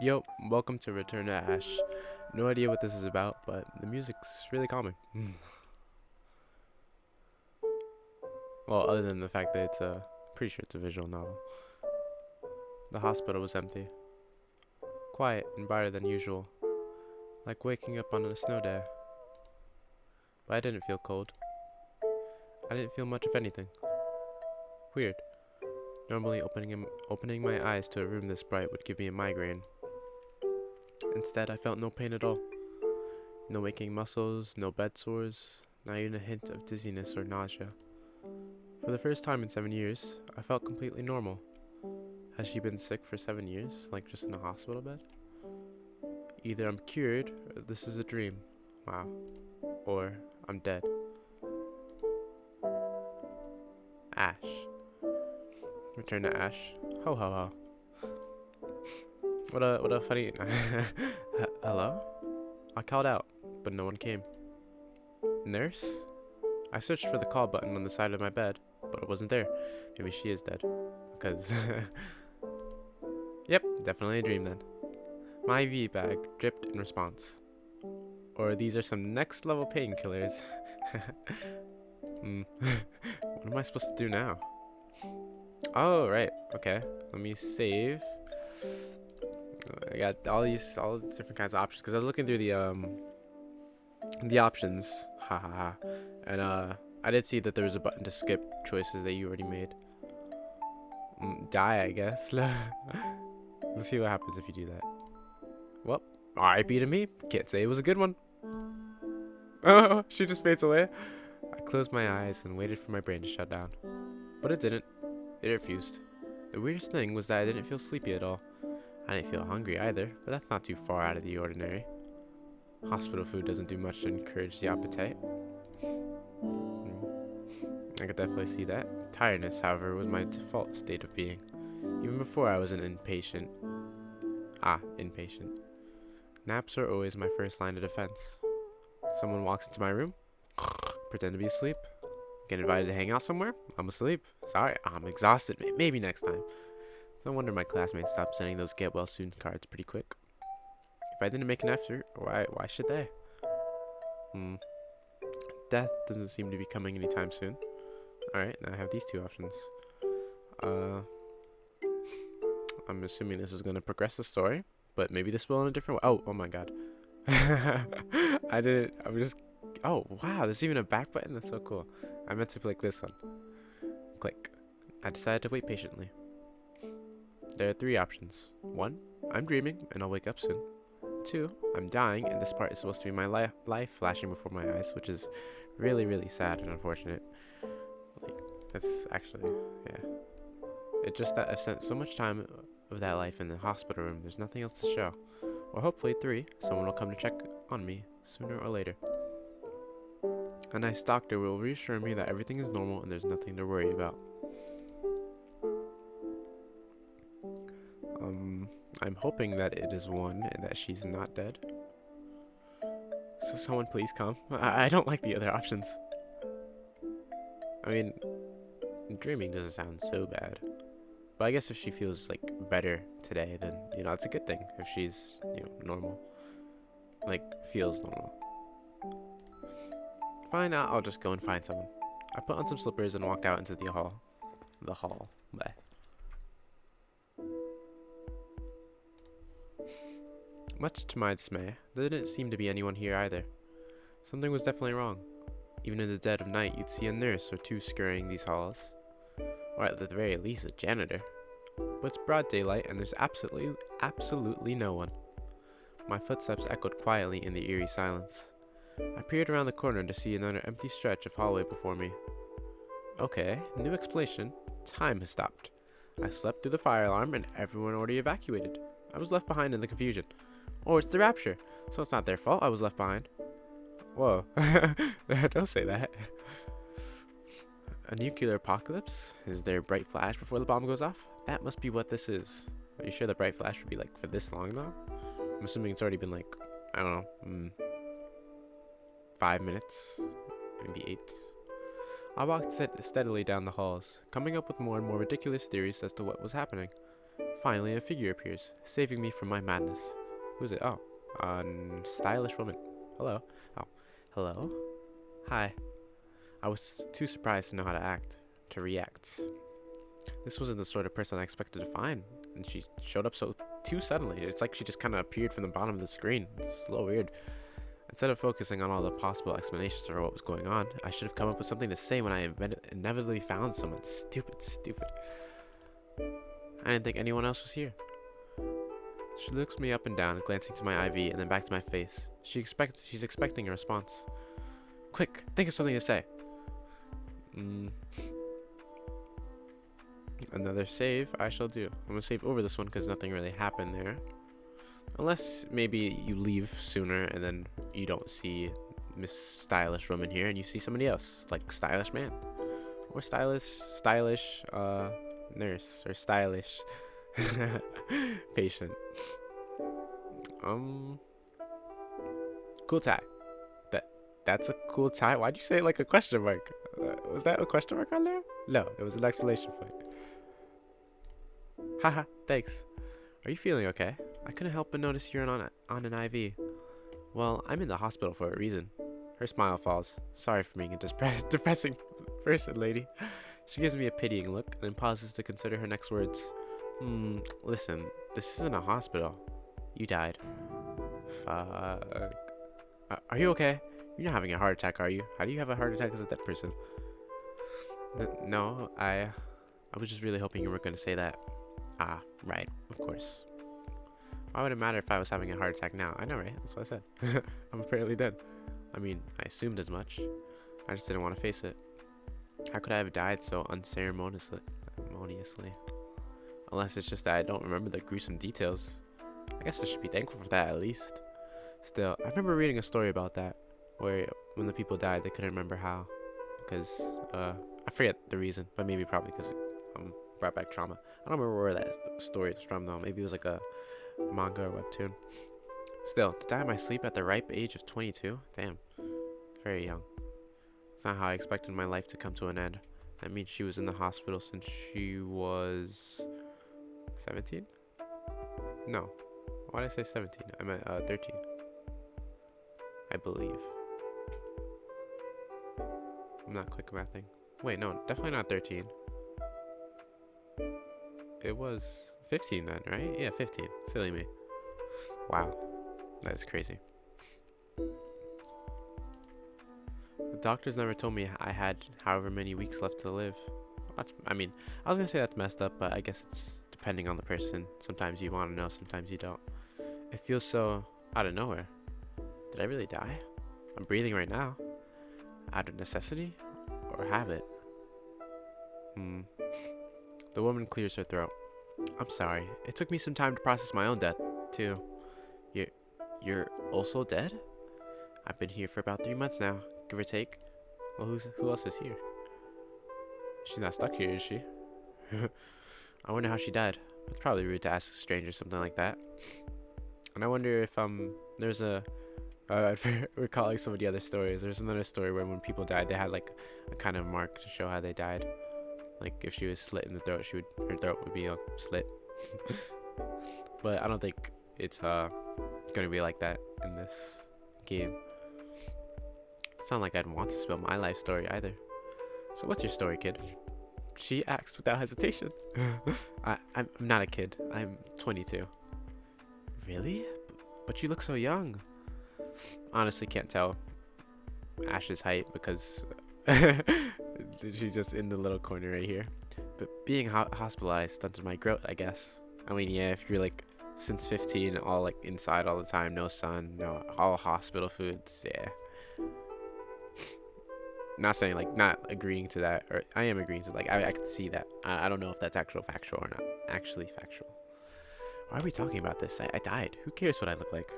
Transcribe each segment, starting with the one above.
Yo, welcome to Return to Ash. No idea what this is about, but the music's really calming. Well, other than the fact that pretty sure it's a visual novel. The hospital was empty, quiet and brighter than usual, like waking up on a snow day. But I didn't feel cold. I didn't feel much of anything. Weird. Normally, opening my eyes to a room this bright would give me a migraine. Instead, I felt no pain at all. No aching muscles, no bed sores, not even a hint of dizziness or nausea. For the first time in 7 years, I felt completely normal. Has she been sick for 7 years, like just in a hospital bed? Either I'm cured, or this is a dream. Wow. Or I'm dead. Ash. Return to Ash. Ho ho ho. What a funny. Hello? I called out, but no one came. Nurse? I searched for the call button on the side of my bed, but it wasn't there. Maybe she is dead. Because. Yep, definitely a dream then. My IV bag dripped in response. Or these are some next level painkillers. What am I supposed to do now? Oh, right. Okay. Let me save. I got all these different kinds of options because I was looking through the options. Ha ha ha. And I did see that there was a button to skip choices that you already made. Die, I guess. Let's see what happens if you do that. Well, RIP to me. Can't say it was a good one. Oh, she just fades away. I closed my eyes and waited for my brain to shut down. But it didn't. It refused. The weirdest thing was that I didn't feel sleepy at all. I didn't feel hungry either, but that's not too far out of the ordinary. Hospital food doesn't do much to encourage the appetite. I could definitely see that. Tiredness, however, was my default state of being, even before I was an inpatient. Inpatient. Naps are always my first line of defense. Someone walks into my room, pretend to be asleep, get invited to hang out somewhere, I'm asleep. Sorry, I'm exhausted, maybe next time. It's no wonder my classmates stopped sending those get well soon cards pretty quick. If I didn't make an effort, why should they? Death doesn't seem to be coming anytime soon. Alright, now I have these two options. I'm assuming this is going to progress the story, but maybe this will in a different way. Oh my god. Oh wow, there's even a back button. That's so cool. I meant to click this one. Click. I decided to wait patiently. There are three options. 1, I'm dreaming and I'll wake up soon. 2, I'm dying and this part is supposed to be my life flashing before my eyes, which is really, really sad and unfortunate. Like, that's actually, yeah. It's just that I've spent so much time of that life in the hospital room, there's nothing else to show. Or hopefully 3, someone will come to check on me sooner or later. A nice doctor will reassure me that everything is normal and there's nothing to worry about. I'm hoping that it is 1 and that she's not dead. So someone please come. I don't like the other options. I mean, dreaming doesn't sound so bad. But I guess if she feels like better today, then, it's a good thing. If she's, normal. Like, feels normal. Fine, I'll just go and find someone. I put on some slippers and walked out into the hall. The hall. Bleh. Much to my dismay, there didn't seem to be anyone here either. Something was definitely wrong. Even in the dead of night, you'd see a nurse or 2 scurrying these halls. Or at the very least, a janitor. But it's broad daylight and there's absolutely no one. My footsteps echoed quietly in the eerie silence. I peered around the corner to see another empty stretch of hallway before me. Okay, new explanation. Time has stopped. I slept through the fire alarm and everyone already evacuated. I was left behind in the confusion. Or it's the rapture, so it's not their fault I was left behind. Whoa, don't say that. A nuclear apocalypse? Is there a bright flash before the bomb goes off? That must be what this is. Are you sure the bright flash would be like for this long though? I'm assuming it's already been like, I don't know, 5 minutes, maybe 8. I walked steadily down the halls, coming up with more and more ridiculous theories as to what was happening. Finally, a figure appears, saving me from my madness. Who's it? Oh, stylish woman. Hello. Oh, hello. Hi. I was too surprised to know how to react. This wasn't the sort of person I expected to find, and she showed up so too suddenly. It's like she just kind of appeared from the bottom of the screen. It's a little weird. Instead of focusing on all the possible explanations for what was going on, I should have come up with something to say when I inevitably found someone. Stupid. I didn't think anyone else was here. She looks me up and down, glancing to my IV and then back to my face. She's expecting a response. Quick, think of something to say. Another save I shall do. I'm gonna save over this one because nothing really happened there. Unless maybe you leave sooner and then you don't see Miss Stylish Woman here and you see somebody else, like Stylish Man. Or stylish nurse or stylish patient. Cool tie. That's a cool tie. Why'd you say it like a question mark? Was that a question mark on there? No, it was an exclamation point. Haha, thanks. Are you feeling okay? I couldn't help but notice you're on an IV. Well, I'm in the hospital for a reason. Her smile falls. Sorry for being a depressing person, lady. She gives me a pitying look and then pauses to consider her next words. Listen, this isn't a hospital. You died. Fuck. Are you okay? You're not having a heart attack, are you? How do you have a heart attack as a dead person? No, I was just really hoping you were going to say that. Ah, right, of course. Why would it matter if I was having a heart attack now? I know, right? That's what I said. I'm apparently dead. I mean, I assumed as much. I just didn't want to face it. How could I have died so unceremoniously? Unless it's just that I don't remember the gruesome details. I guess I should be thankful for that at least. Still, I remember reading a story about that, where when the people died, they couldn't remember how. Because, I forget the reason, but probably because it brought back trauma. I don't remember where that story is from though. Maybe it was like a manga or webtoon. Still, to die in my sleep at the ripe age of 22? Damn. Very young. It's not how I expected my life to come to an end. That means she was in the hospital since she was 17? No. Why did I say 17? I meant 13. I believe. I'm not quick mathing. Wait, no, definitely not 13. It was 15 then, right? Yeah, 15. Silly me. Wow. That is crazy. The doctors never told me I had however many weeks left to live. I was gonna say that's messed up, but I guess it's depending on the person. Sometimes you want to know, sometimes you don't. It feels so out of nowhere. Did I really die? I'm breathing right now. Out of necessity or habit? The woman clears her throat. I'm sorry. It took me some time to process my own death, too. You're also dead? I've been here for about 3 months now, give or take. Well, who else is here? She's not stuck here, is she? I wonder how she died. It's probably rude to ask a stranger something like that. And I wonder if there's a recalling some of the other stories. There's another story where when people died, they had like a kind of mark to show how they died. Like if she was slit in the throat, her throat would be slit. But I don't think it's gonna be like that in this game. It's not like I'd want to spill my life story either. So what's your story, kid? She asked without hesitation. I'm not a kid. I'm 22. Really? But you look so young. Honestly, can't tell Ash's height because she's just in the little corner right here. But being hospitalized stunted my growth, I guess. I mean, yeah, if you're like since 15, all like inside all the time, no sun, no all hospital foods, yeah. Not saying like not agreeing to that, or I am agreeing to like I can see that. I don't know if that's factual or not. Actually factual. Why are we talking about this? I died. Who cares what I look like?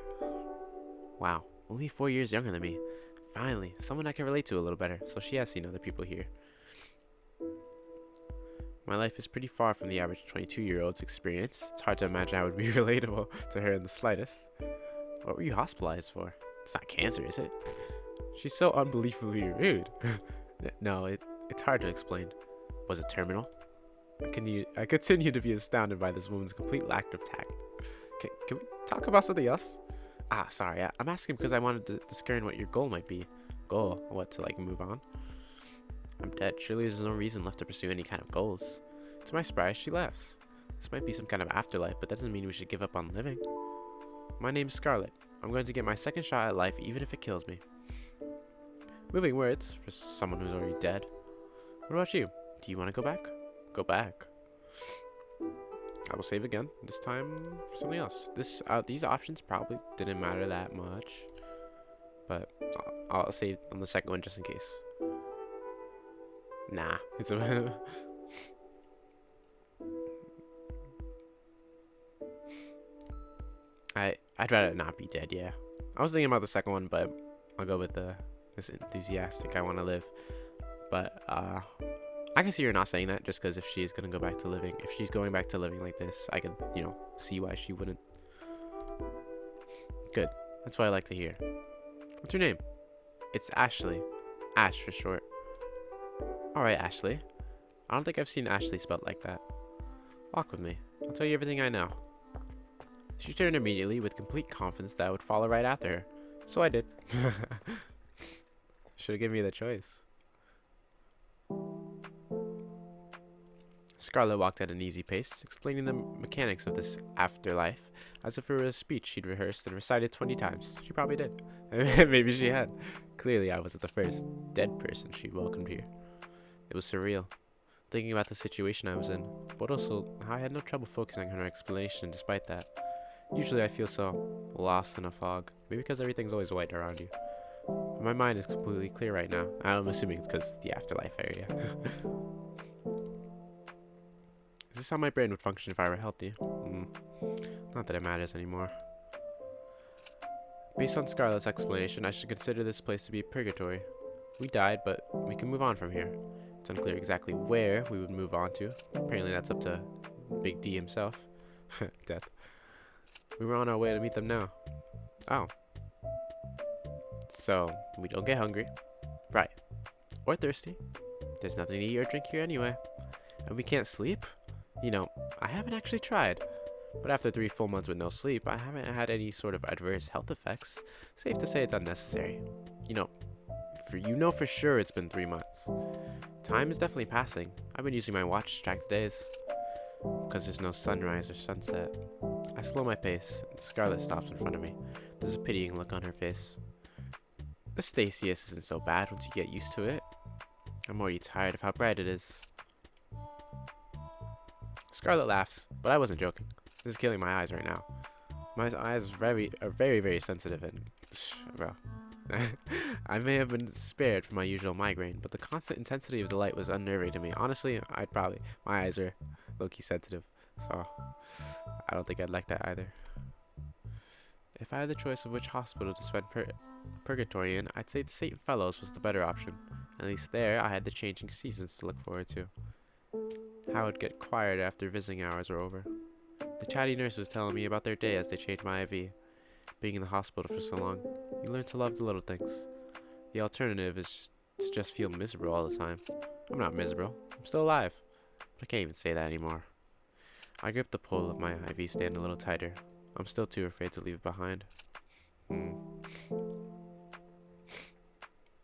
Wow, only 4 years younger than me. Finally, someone I can relate to a little better. So she has seen other people here. My life is pretty far from the average 22-year-old's experience. It's hard to imagine I would be relatable to her in the slightest. What were you hospitalized for? It's not cancer, is it? She's so unbelievably rude. No, it's hard to explain. Was it terminal? I continue to be astounded by this woman's complete lack of tact. Can we talk about something else? Ah, sorry. I'm asking because I wanted to discern what your goal might be. Goal? What, to like move on? I'm dead. Surely there's no reason left to pursue any kind of goals. To my surprise, she laughs. This might be some kind of afterlife, but that doesn't mean we should give up on living. My name's Scarlet. I'm going to get my second shot at life, even if it kills me. Moving words for someone who's already dead. What about you? Do you want to go back? Go back. I will save again. This time for something else. These options probably didn't matter that much, but I'll save on the second one just in case. Nah, it's a. I'd rather not be dead. Yeah, I was thinking about the second one, but I'll go with this enthusiastic. I want to live, but I can see her not saying that just because if she's gonna go back to living, if she's going back to living like this, I can see why she wouldn't. Good. That's what I like to hear. What's your name? It's Ashley. Ash for short. Alright, Ashley. I don't think I've seen Ashley spelled like that. Walk with me. I'll tell you everything I know. She turned immediately with complete confidence that I would follow right after her. So I did. Should have given me the choice. Scarlet walked at an easy pace, explaining the mechanics of this afterlife as if it were a speech she'd rehearsed and recited 20 times. She probably did. Maybe she had. Clearly, I wasn't the first dead person she welcomed here. It was surreal, thinking about the situation I was in, but also how I had no trouble focusing on her explanation despite that. Usually I feel so lost in a fog, maybe because everything's always white around you. But my mind is completely clear right now. I'm assuming it's because it's the afterlife area. Is this how my brain would function if I were healthy? Not that it matters anymore. Based on Scarlett's explanation, I should consider this place to be purgatory. We died, but we can move on from here. It's unclear exactly where we would move on to. Apparently that's up to Big D himself. Death. We were on our way to meet them now. Oh. So, we don't get hungry. Right. Or thirsty. There's nothing to eat or drink here anyway. And we can't sleep? I haven't actually tried. But after 3 full months with no sleep, I haven't had any sort of adverse health effects. Safe to say it's unnecessary. For sure it's been 3 months. Time is definitely passing. I've been using my watch to track the days. Because there's no sunrise or sunset. I slow my pace, and Scarlet stops in front of me. There's a pitying look on her face. The Stacius isn't so bad once you get used to it. I'm already tired of how bright it is. Scarlet laughs, but I wasn't joking. This is killing my eyes right now. My eyes are very, very sensitive and... bro. I may have been spared from my usual migraine, but the constant intensity of the light was unnerving to me. Honestly, my eyes are low-key sensitive, so I don't think I'd like that either. If I had the choice of which hospital to spend purgatory in, I'd say St. Fellows was the better option. At least there, I had the changing seasons to look forward to. How it would get quiet after visiting hours were over. The chatty nurses telling me about their day as they changed my IV. Being in the hospital for so long, you learn to love the little things. The alternative is to just feel miserable all the time. I'm not miserable. I'm still alive. But I can't even say that anymore. I grip the pole of my IV stand a little tighter. I'm still too afraid to leave it behind.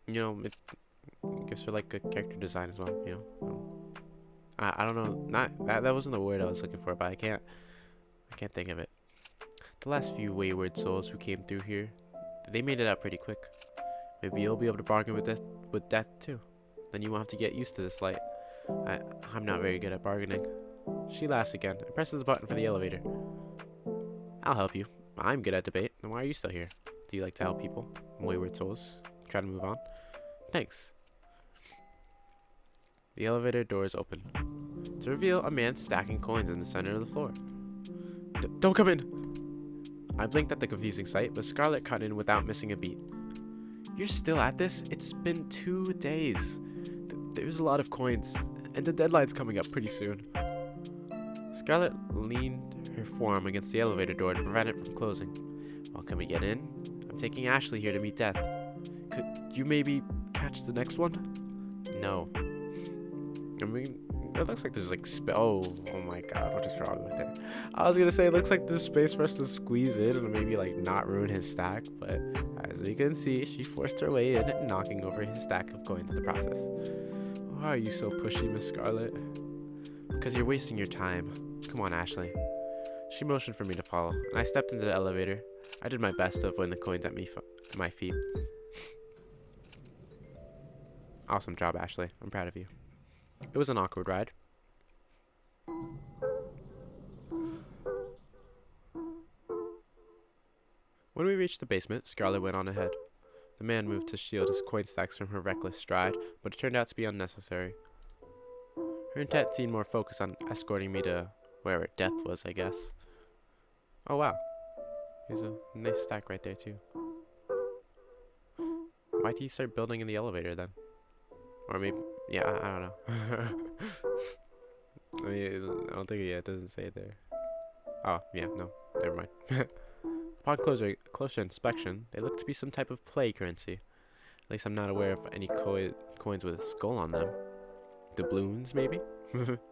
It gives her like good character design as well, I don't know. That wasn't the word I was looking for, but I can't think of it. The last few wayward souls who came through here, they made it out pretty quick. Maybe you'll be able to bargain with death too. Then you won't have to get used to this light. I'm not very good at bargaining. She laughs again and presses the button for the elevator. I'll help you. I'm good at debate. Then why are you still here? Do you like to help people? Wayward souls? Try to move on? Thanks. The elevator doors open to reveal a man stacking coins in the center of the floor. Don't come in! I blinked at the confusing sight, but Scarlet cut in without missing a beat. You're still at this? It's been 2 days. There's a lot of coins, and the deadline's coming up pretty soon. Scarlet leaned her forearm against the elevator door to prevent it from closing. Well, can we get in? I'm taking Ashley here to meet Death. Could you maybe catch the next one? No. I mean, It looks like there's like oh my god, what is wrong with it? I was gonna say it looks like there's space for us to squeeze in and maybe like not ruin his stack, but as we can see, she forced her way in, knocking over his stack of coins in the process. Why are you so pushy, Miss Scarlet? Because you're wasting your time. Come on, Ashley. She motioned for me to follow, and I stepped into the elevator. I did my best to avoid the coins at my feet. Awesome job, Ashley. I'm proud of you. It was an awkward ride. When we reached the basement, Scarlet went on ahead. The man moved to shield his coin stacks from her reckless stride, but it turned out to be unnecessary. Her intent seemed more focused on escorting me to wherever death was, I guess. Oh wow. There's a nice stack right there too. Why'd he start building in the elevator then? Or maybe, yeah, I don't know. I mean, I don't think, yeah, it doesn't say it there. Oh, yeah, no, never mind. Upon closer inspection, they look to be some type of play currency. At least I'm not aware of any coins with a skull on them. Doubloons, maybe?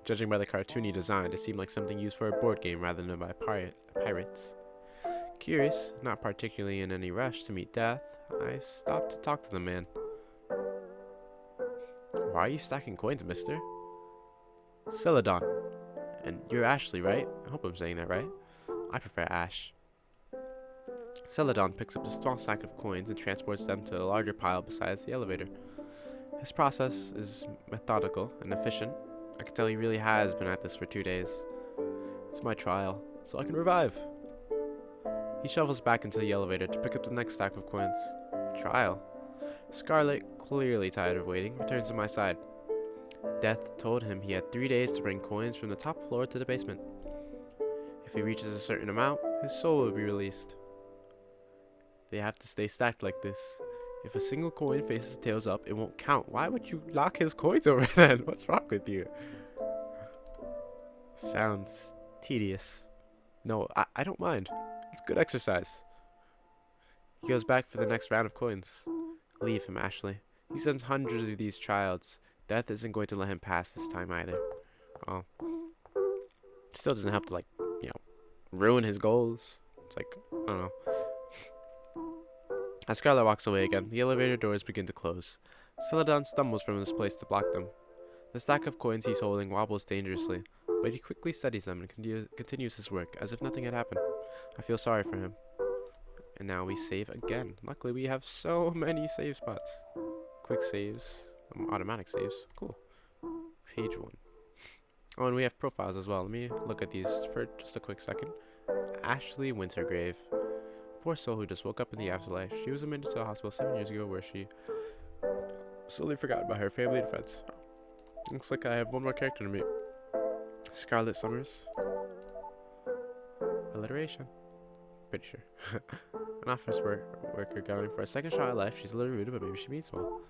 Judging by the cartoony design, it seemed like something used for a board game rather than by pirates. Curious, not particularly in any rush to meet death, I stopped to talk to the man. Why are you stacking coins, mister? Celadon. And you're Ashley, right? I hope I'm saying that right. I prefer Ash. Celadon picks up a small stack of coins and transports them to a larger pile besides the elevator. His process is methodical and efficient. I can tell he really has been at this for 2 days. It's my trial, so I can revive. He shovels back into the elevator to pick up the next stack of coins. Trial? Scarlet, clearly tired of waiting, returns to my side. Death told him he had 3 days to bring coins from the top floor to the basement. If he reaches a certain amount, his soul will be released. They have to stay stacked like this. If a single coin faces tails up, it won't count. Why would you lock his coins over then? What's wrong with you? Sounds tedious. No, I don't mind. It's good exercise. He goes back for the next round of coins. Leave him, Ashley. He sends hundreds of these trials. Death isn't going to let him pass this time either. Well, still doesn't have to, like, you know, ruin his goals. It's like, I don't know. As Scarlet walks away again, the elevator doors begin to close. Celadon stumbles from his place to block them. The stack of coins he's holding wobbles dangerously, but he quickly steadies them and continues his work as if nothing had happened. I feel sorry for him. And now we save again. Luckily, we have so many save spots. Quick saves. Automatic saves. Cool. Page 1. Oh, and we have profiles as well. Let me look at these for just a quick second. Ashley Wintergrave. Poor soul who just woke up in the afterlife. She was admitted to the hospital 7 years ago where she slowly forgot about her family and friends. Looks like I have one more character to meet. Scarlet Summers. Alliteration. Pretty sure. An office worker going for a second shot at life. She's a little rude, but maybe she means well.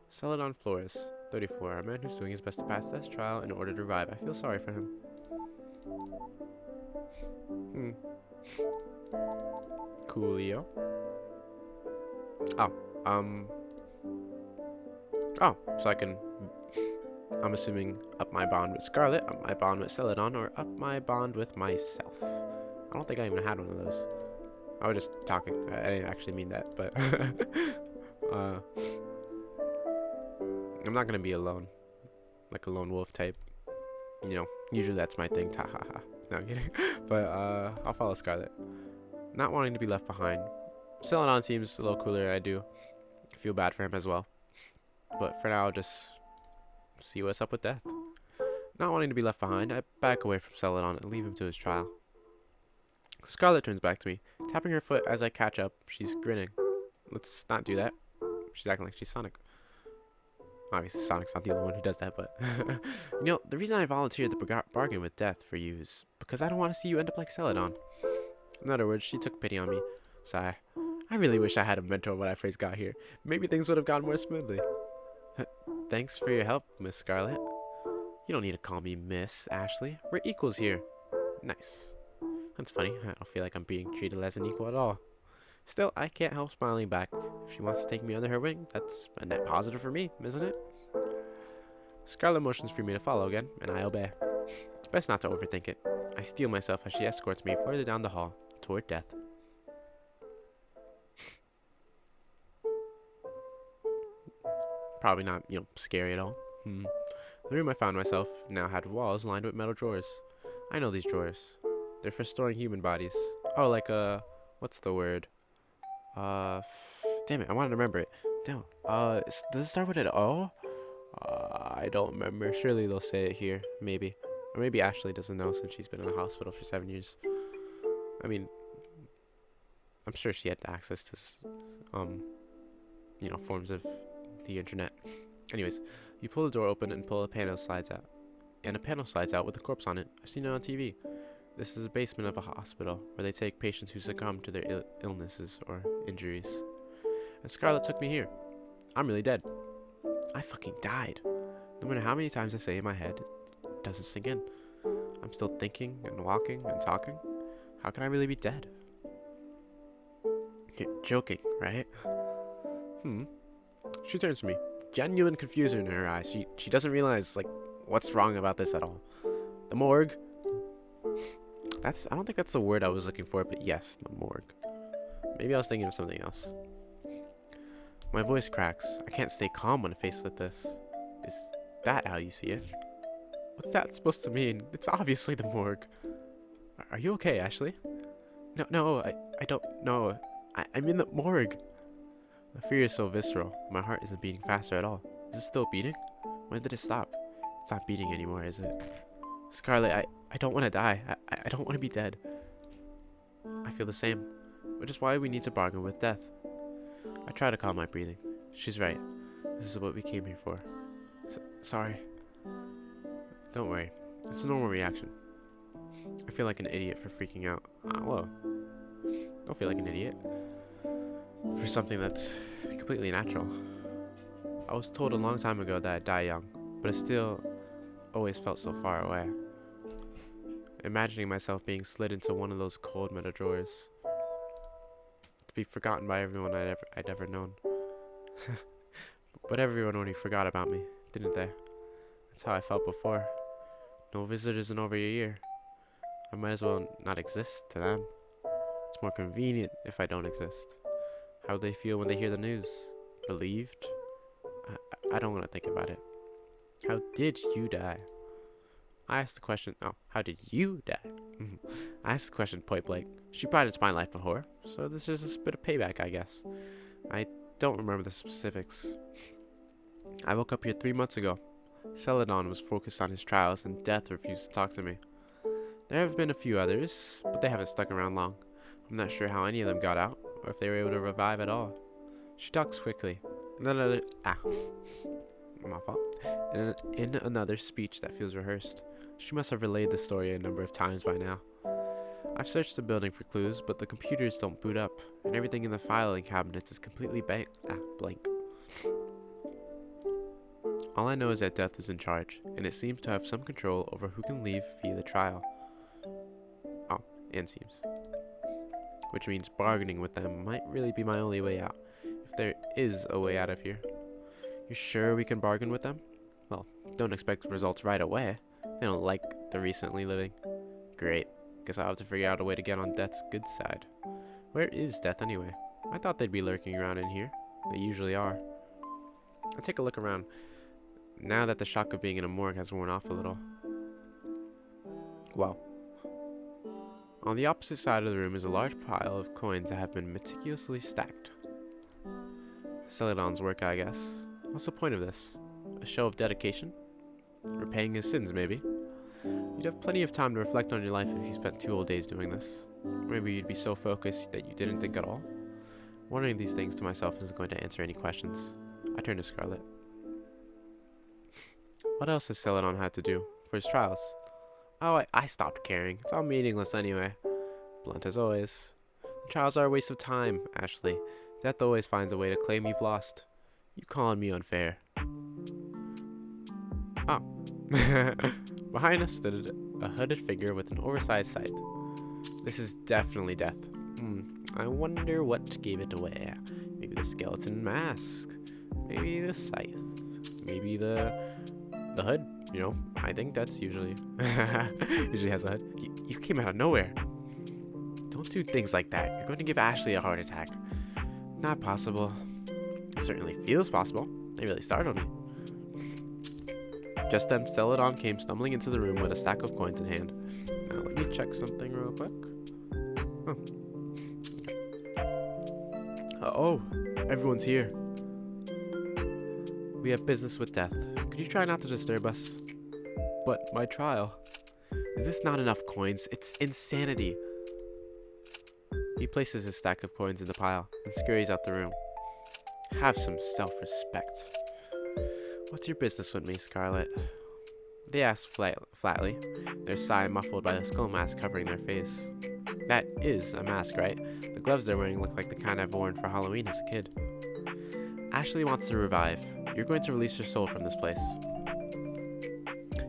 Celadon Flores, 34, a man who's doing his best to pass this trial in order to revive. I feel sorry for him. Coolio. Oh, so I can, I'm assuming, up my bond with Scarlet, up my bond with Celadon, or up my bond with myself. I don't think I even had one of those. I was just talking. I didn't actually mean that, but I'm not gonna be alone, like a lone wolf type. You know, usually that's my thing. Ta ha ha. No, I'm kidding. But I'll follow Scarlet. Not wanting to be left behind. Celadon seems a little cooler. I do feel bad for him as well. But for now, I'll just see what's up with Death. Not wanting to be left behind, I back away from Celadon and leave him to his trial. Scarlet turns back to me, tapping her foot as I catch up. She's grinning. Let's not do that. She's acting like she's Sonic. Obviously, Sonic's not the only one who does that, but... You know, the reason I volunteered to bargain with Death for you is because I don't want to see you end up like Celadon. In other words, she took pity on me. Sigh. I really wish I had a mentor when I first got here. Maybe things would have gone more smoothly. Thanks for your help, Miss Scarlet. You don't need to call me Miss, Ashley. We're equals here. Nice. That's funny. I don't feel like I'm being treated as an equal at all. Still, I can't help smiling back. If she wants to take me under her wing, that's a net positive for me, isn't it? Scarlet motions for me to follow again, and I obey. Best not to overthink it. I steel myself as she escorts me further down the hall, toward death. Probably not, scary at all. The room I found myself now had walls lined with metal drawers. I know these drawers. They're for storing human bodies. Oh, like what's the word? Damn it, I wanted to remember it. Damn. Does it start with an O? I don't remember. Surely they'll say it here. Maybe. Or maybe Ashley doesn't know since she's been in the hospital for 7 years. I mean, I'm sure she had access to, forms of the internet. Anyways, you pull the door open and pull a panel slides out. And a panel slides out with a corpse on it. I've seen it on TV. This is the basement of a hospital where they take patients who succumb to their illnesses or injuries. And Scarlet took me here. I'm really dead. I fucking died. No matter how many times I say in my head, it doesn't sink in. I'm still thinking and walking and talking. How can I really be dead? You're joking, right? She turns to me. Genuine confusion in her eyes. She doesn't realize, what's wrong about this at all. The morgue. I don't think that's the word I was looking for, but yes, the morgue. Maybe I was thinking of something else. My voice cracks. I can't stay calm when faced with this. Is that how you see it? What's that supposed to mean? It's obviously the morgue. Are you okay, Ashley? No, I don't know. I'm in the morgue. The fear is so visceral. My heart isn't beating faster at all. Is it still beating? When did it stop? It's not beating anymore, is it? Scarlet, I don't want to die. I don't want to be dead. I feel the same, which is why we need to bargain with death. I try to calm my breathing. She's right. This is what we came here for. Sorry. Don't worry. It's a normal reaction. I feel like an idiot for freaking out. Whoa. Don't feel like an idiot. For something that's completely natural. I was told a long time ago that I'd die young, but it still always felt so far away. Imagining myself being slid into one of those cold metal drawers. To be forgotten by everyone I'd ever known. But everyone already forgot about me, didn't they? That's how I felt before. No visitors in over a year. I might as well not exist to them. It's more convenient if I don't exist. How would they feel when they hear the news? Relieved? I don't want to think about it. How did you die? I asked the question. Oh, how did you die? I asked the question point blank. She pried into my life before, so this is a bit of payback, I guess. I don't remember the specifics. I woke up here 3 months ago. Celadon was focused on his trials, and Death refused to talk to me. There have been a few others, but they haven't stuck around long. I'm not sure how any of them got out, or if they were able to revive at all. She talks quickly. My fault. In another speech that feels rehearsed. She must have relayed the story a number of times by now. I've searched the building for clues, but the computers don't boot up, and everything in the filing cabinets is completely blank. All I know is that Death is in charge, and it seems to have some control over who can leave via the trial. Oh, and seems. Which means bargaining with them might really be my only way out, if there is a way out of here. You sure we can bargain with them? Well, don't expect results right away. They don't like the recently living. Great. Guess I'll have to figure out a way to get on Death's good side. Where is Death anyway? I thought they'd be lurking around in here. They usually are. I take a look around, now that the shock of being in a morgue has worn off a little. Well, on the opposite side of the room is a large pile of coins that have been meticulously stacked. Celadon's work, I guess. What's the point of this? A show of dedication? Repaying his sins, maybe? You'd have plenty of time to reflect on your life if you spent 2 whole days doing this. Or maybe you'd be so focused that you didn't think at all. Wondering these things to myself isn't going to answer any questions. I turn to Scarlet. What else has Celadon had to do for his trials? Oh, I stopped caring. It's all meaningless anyway. Blunt as always. The trials are a waste of time, Ashley. Death always finds a way to claim you've lost. You calling me unfair. Oh. Behind us stood a hooded figure with an oversized scythe. This is definitely Death. I wonder what gave it away. Maybe the skeleton mask. Maybe the scythe. Maybe the The hood, you know, I think that's usually usually has a hood. You came out of nowhere. Don't do things like that. You're going to give Ashley a heart attack. Not possible. It certainly feels possible. They really startled me. Just then, Celadon came stumbling into the room with a stack of coins in hand. Now, let me check something real quick. Oh, everyone's here. We have business with death. Could you try not to disturb us? But my trial. Is this not enough coins? It's insanity. He places his stack of coins in the pile and scurries out the room. Have some self-respect. What's your business with me, Scarlet? They ask flatly, their sigh muffled by the skull mask covering their face. That is a mask, right? The gloves they're wearing look like the kind I've worn for Halloween as a kid. Ashley wants to revive. You're going to release her soul from this place.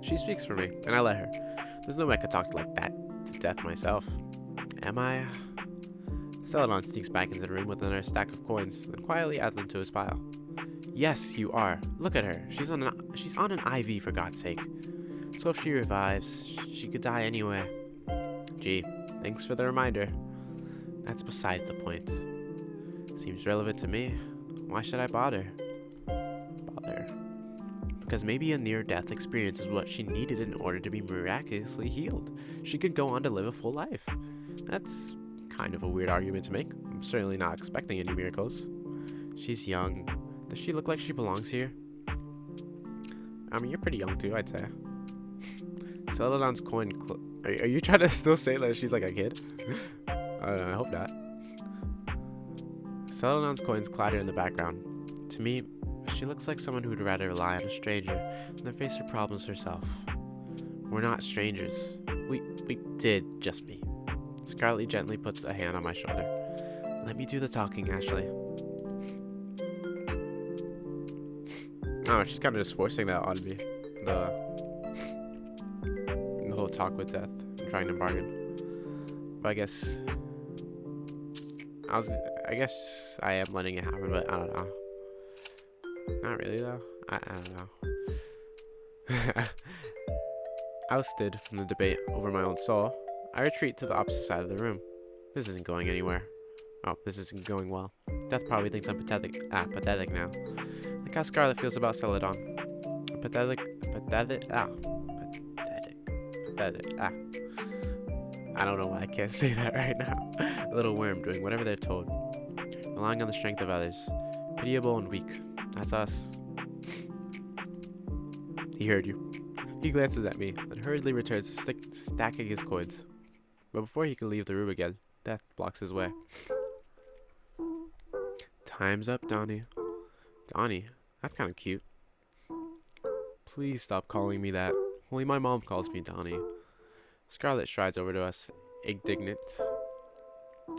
She speaks for me, and I let her. There's no way I could talk like that to death myself. Am I? Celadon sneaks back into the room with another stack of coins, and quietly adds them to his pile. Yes, you are. Look at her. She's on an IV, for God's sake. So if she revives, she could die anyway. Gee, thanks for the reminder. That's besides the point. Seems relevant to me. Why should I bother? Because maybe a near-death experience is what she needed in order to be miraculously healed. She could go on to live a full life. That's kind of a weird argument to make. I'm certainly not expecting any miracles. She's young. Does she look like she belongs here? I mean, you're pretty young too, I'd say. Celadon's coin. Are you trying to still say that she's like a kid? I hope not. Celadon's coins clatter in the background. To me, she looks like someone who'd rather rely on a stranger than face her problems herself. We're not strangers. We did just meet. Scarlet gently puts a hand on my shoulder. Let me do the talking, Ashley. Oh, she's kind of just forcing that on me. The whole talk with death and trying to bargain. But I guess I am letting it happen, but I don't know. Not really though. I don't know. Ousted from the debate over my own soul, I retreat to the opposite side of the room. This isn't going anywhere. Oh, this isn't going well. Death probably thinks I'm pathetic now. Like how Scarlet feels about Celadon. Pathetic. I don't know why I can't say that right now. A little worm doing whatever they're told. Relying on the strength of others. Pitiable and weak. That's us. He heard you. He glances at me, then hurriedly returns to stacking his coins. But before he can leave the room again, Death blocks his way. Time's up, Donnie. Donnie? That's kind of cute. Please stop calling me that. Only my mom calls me Donnie. Scarlet strides over to us, indignant.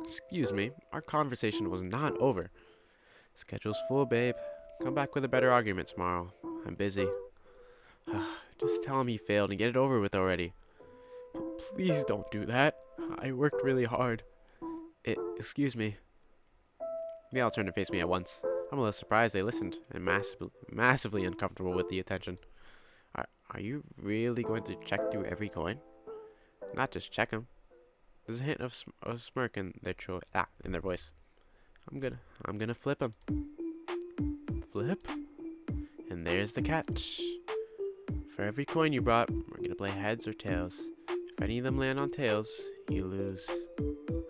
Excuse me, our conversation was not over. Schedule's full, babe. Come back with a better argument tomorrow. I'm busy. Just tell him he failed and get it over with already. Please don't do that. I worked really hard. Excuse me. They all turned to face me at once. I'm a little surprised they listened, and massively uncomfortable with the attention. Are you really going to check through every coin? Not just check them. There's a hint of a smirk in their voice. I'm gonna flip them. Flip? And there's the catch. For every coin you brought, we're gonna play heads or tails. If any of them land on tails, you lose.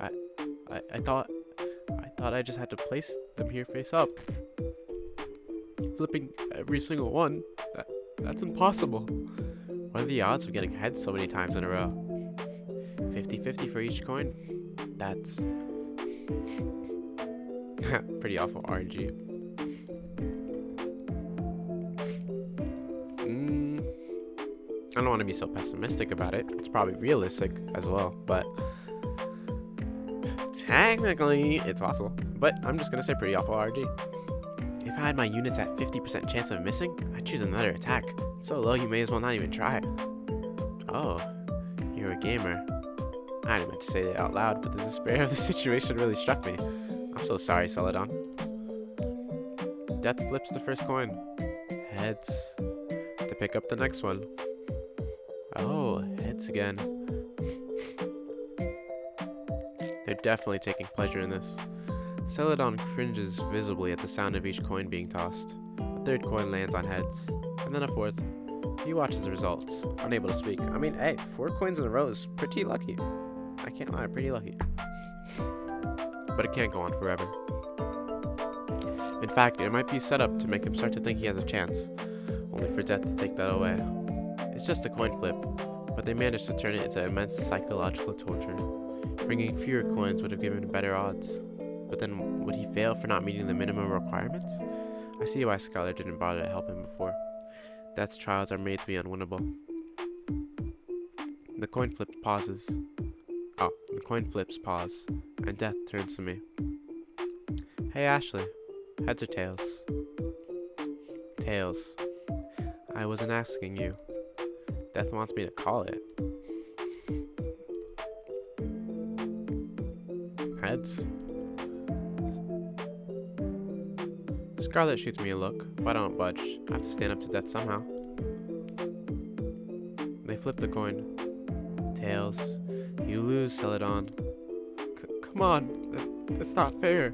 I thought I just had to place them here face up. Flipping every single one, that's impossible. What are the odds of getting heads so many times in a row? 50-50 for each coin? That's pretty awful RNG. I don't want to be so pessimistic about it. It's probably realistic as well, but technically it's possible. But I'm just gonna say pretty awful RNG. If I had my units at 50% chance of missing, I'd choose another attack. It's so low you may as well not even try it. Oh, you're a gamer. I didn't meant to say it out loud, but the despair of the situation really struck me. I'm so sorry, Celadon. Death flips the first coin. Heads. to pick up the next one. Oh, heads again. They're definitely taking pleasure in this. Celadon cringes visibly at the sound of each coin being tossed. A third coin lands on heads, and then a fourth. He watches the results, unable to speak. I mean, hey, 4 coins in a row is pretty lucky. I can't lie, pretty lucky. But it can't go on forever. In fact, it might be set up to make him start to think he has a chance, only for death to take that away. It's just a coin flip, but they managed to turn it into immense psychological torture. Bringing fewer coins would have given better odds. But then, would he fail for not meeting the minimum requirements? I see why Skylar didn't bother to help him before. Death's trials are made to be unwinnable. The coin flips pause, and Death turns to me. Hey Ashley, heads or tails? Tails. I wasn't asking you. Death wants me to call it. Heads? Scarlet shoots me a look, but I don't budge. I have to stand up to Death somehow. They flip the coin. Tails. You lose, Celadon. Come on, that's not fair.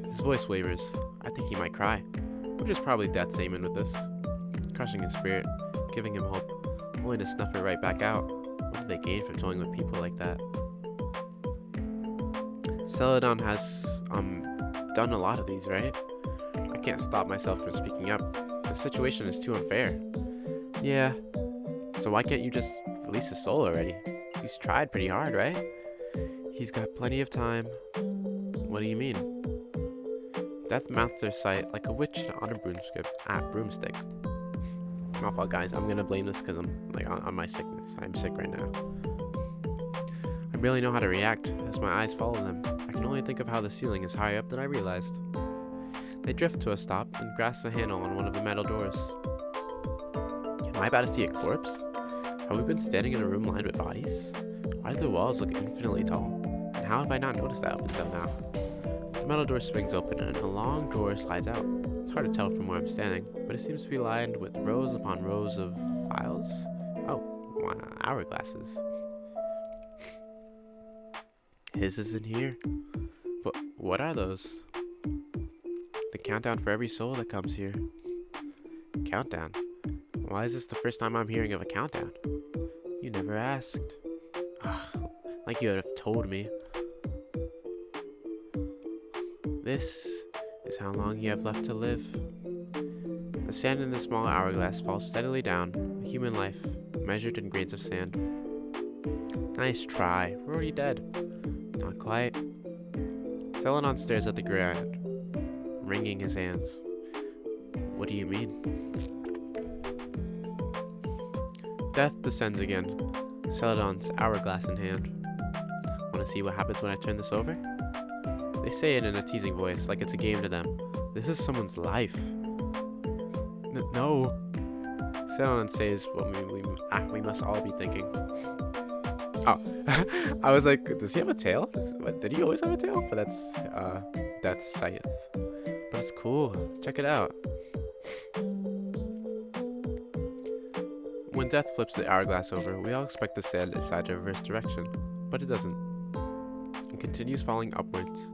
His voice wavers. I think he might cry, which is probably Death's aiming with this. Crushing his spirit, giving him hope, only to snuff it right back out. What do they gain from toying with people like that? Celadon has, done a lot of these, right? I can't stop myself from speaking up. The situation is too unfair. Yeah. So why can't you just release his soul already? He's tried pretty hard, right? He's got plenty of time. What do you mean? Death mounts their sight like a witch on a broomstick. My fault, guys. I'm gonna blame this because I'm like on my sickness. I'm sick right now. I barely know how to react as my eyes follow them. I can only think of how the ceiling is higher up than I realized. They drift to a stop and grasp a handle on one of the metal doors. Am I about to see a corpse? Have we been standing in a room lined with bodies? Why do the walls look infinitely tall? And how have I not noticed that up until now? The metal door swings open and a long drawer slides out. It's hard to tell from where I'm standing, but it seems to be lined with rows upon rows of files. Oh, hourglasses. His is in here. But what are those? The countdown for every soul that comes here. Countdown? Why is this the first time I'm hearing of a countdown? You never asked. Ugh, like you would have told me. This is how long you have left to live. The sand in the small hourglass falls steadily down, a human life, measured in grains of sand. Nice try. We're already dead. Not quite. Celadon stares at the ground, wringing his hands. What do you mean? Death descends again, Celadon's hourglass in hand. Want to see what happens when I turn this over? They say it in a teasing voice, like it's a game to them. This is someone's life. No. Celadon says what we must all be thinking. Oh, I was like, does he have a tail? Did he always have a tail? But that's Scythe. But it's cool. Check it out. When Death flips the hourglass over, we all expect the sand inside to reverse direction, but it doesn't. It continues falling upwards,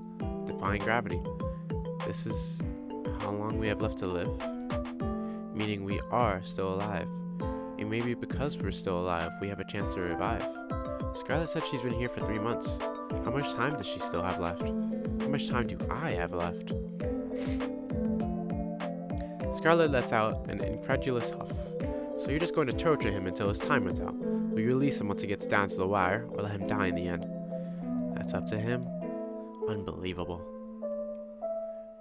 defying gravity. This is how long we have left to live, meaning we are still alive. And maybe because we're still alive, we have a chance to revive. Scarlet said she's been here for 3 months. How much time does she still have left? How much time do I have left? Scarlet lets out an incredulous huff. So you're just going to torture him until his time runs out. Will you release him once he gets down to the wire, or let him die in the end? That's up to him. Unbelievable.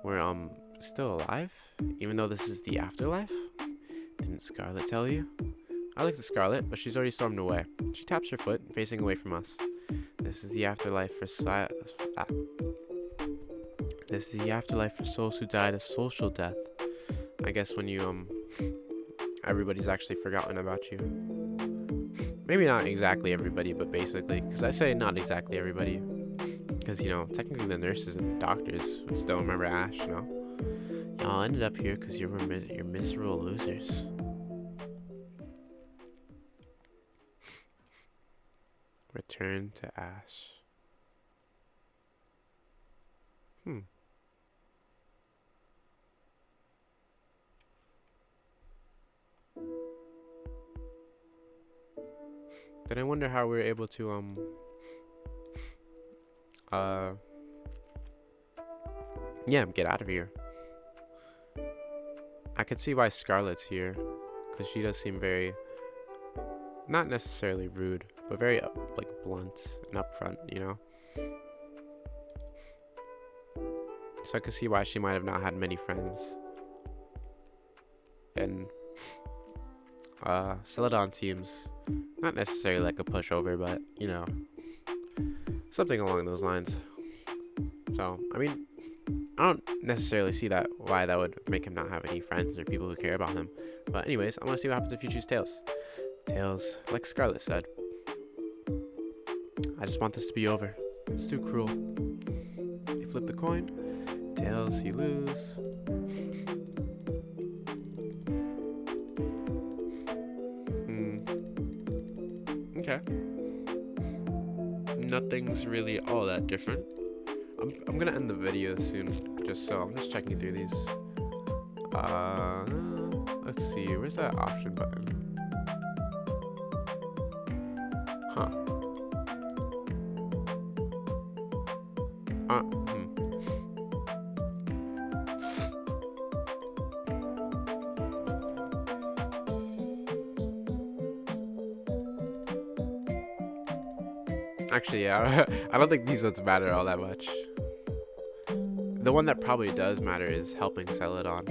We're, still alive? Even though this is the afterlife? Didn't Scarlet tell you? I looked at Scarlet, but she's already stormed away. She taps her foot, facing away from us. This is the afterlife for This is the afterlife for souls who died a social death. I guess when you, everybody's actually forgotten about you. Maybe not exactly everybody, but basically, because I say not exactly everybody, because, technically the nurses and doctors would still remember Ash, Y'all ended up here because you're miserable losers. Return to Ash. Then I wonder how we were able to yeah, get out of here. I could see why Scarlet's here, because she does seem very, not necessarily rude, but very like blunt and upfront, you know. So I could see why she might have not had many friends. And Celadon seems not necessarily like a pushover, but you know, something along those lines. So I mean, I don't necessarily see that why that would make him not have any friends or people who care about him. But anyways, I want to see what happens if you choose Tails. Tails, like Scarlet said, I just want this to be over. It's too cruel. You flip the coin. Tails, you lose. Okay. Nothing's really all that different. I'm gonna end the video soon, just so I'm just checking through these. Let's see, where's that option button? Huh. Actually, yeah, I don't think these ones matter all that much. The one that probably does matter is helping Celadon.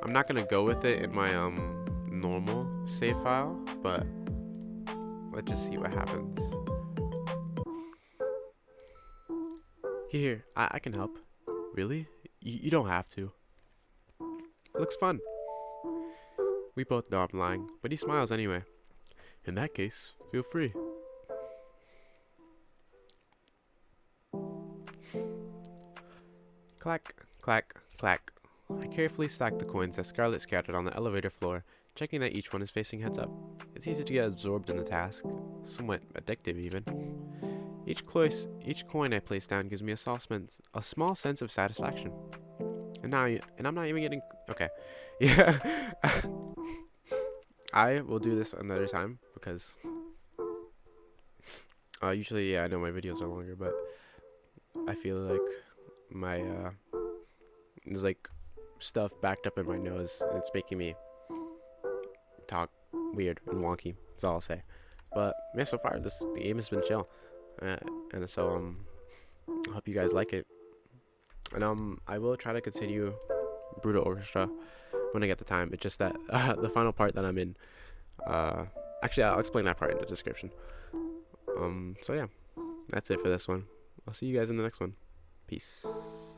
I'm not gonna go with it in my normal save file, but let's just see what happens. Here, I can help. Really? You don't have to. It looks fun. We both know I'm lying, but he smiles anyway. In that case, feel free. Clack, clack, clack. I carefully stack the coins that Scarlet scattered on the elevator floor, checking that each one is facing heads up. It's easy to get absorbed in the task, somewhat addictive even. Each coin I place down gives me a small sense of satisfaction. And I'm not even getting okay. Yeah. I will do this another time because usually, yeah, I know my videos are longer, but I feel like my there's like stuff backed up in my nose and it's making me talk weird and wonky. That's all I'll say. But yeah, so far the game has been chill, and so I hope you guys like it. And I will try to continue Brutal Orchestra when I get the time. It's just that the final part that I'm in, actually I'll explain that part in the description. So yeah, that's it for this one. I'll see you guys in the next one. Peace.